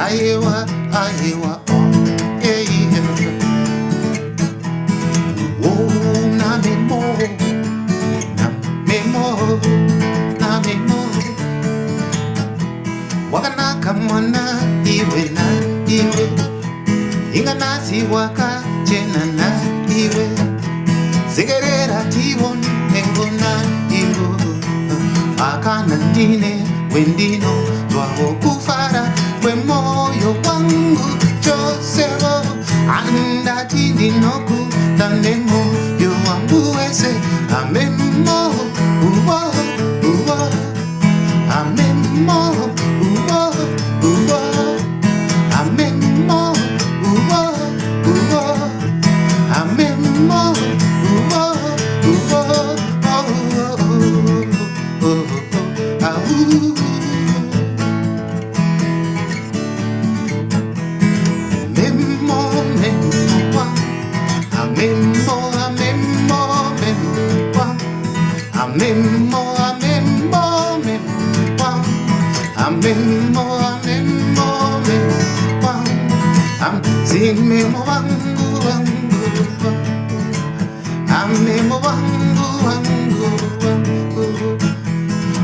ayewa, ayewa, oh, yeah, yeah. Oh, na memo, na memo, na memo. Wakanaka mwana iwe na iwe, inga nasi waka chena na iwe. Segerera tibon nengo na iwo, akana nine wendino twaho kufara we moyo wangu Joseph anda tindi noku tanemo yo wangu ese amemo uwo uwo amemo uwo uwo amemo uwo uwo amemo uwo uwo Memo wangu wangu, memo wangu wangu wangu.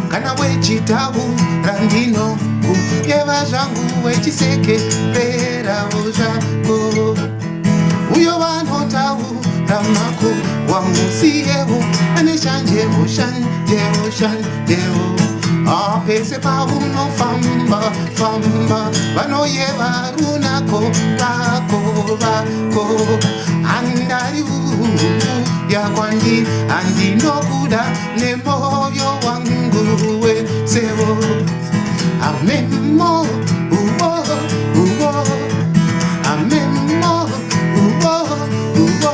Kana wechitabu randino ku yeva jangu wechiseke pera ojako. Uyo wanotabu ramako wamusiewo aneshanje oshanje oshanje o. Pese pa uno famba famba vano yeva runako rako rako andari ya kwandi andi nokuda nemoyo wangu we sewo amemo uwo uwo amemo uwo uwo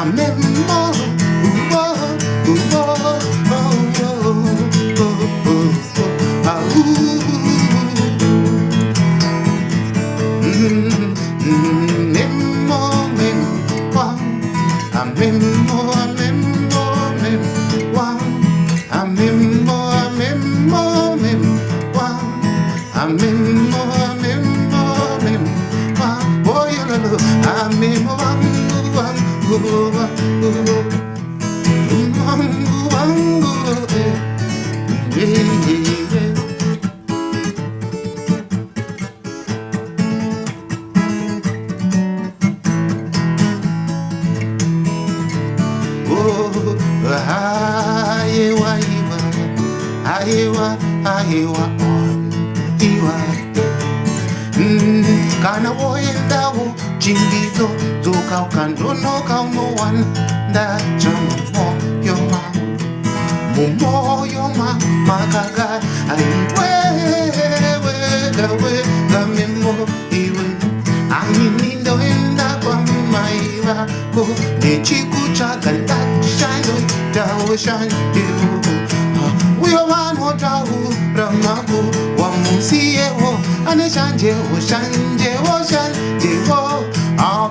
amemo uwo uwo Ayewa iwa kana woyenda wo chingizo zoka ukandono kauno wanda chamo yoma mumo yoma makaga aiwe gawe gamemo iwe aminindo enda kwa maiva ko nechikucha ganda shine dawo shine uyo wanotabu ramabu wamusiewo aneshanje oshanje oshanje o.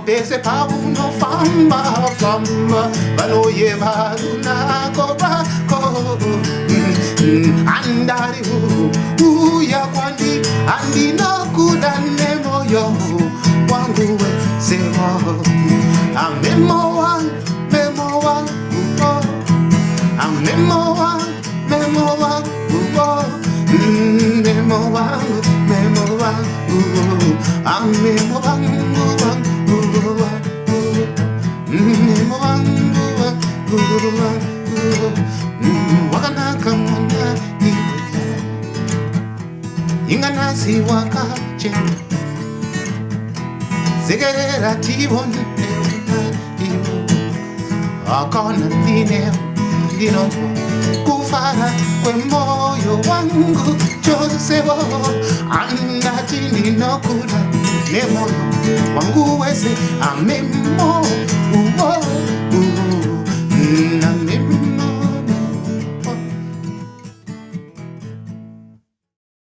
Pese pa uno famba famba vanoye varunako rako andari uya kwandi andinokuda nemoyo wangu we sewo amemo wangu memo wangu amemo wangu memo wangu memo wangu memo wangu amemo wangu memo wangu wakanaka mwana inganasi wakache segerera tibone akona dino kufara we moyo wangu Joseph andati ninokuda nemoyo wangu wese amemo uwo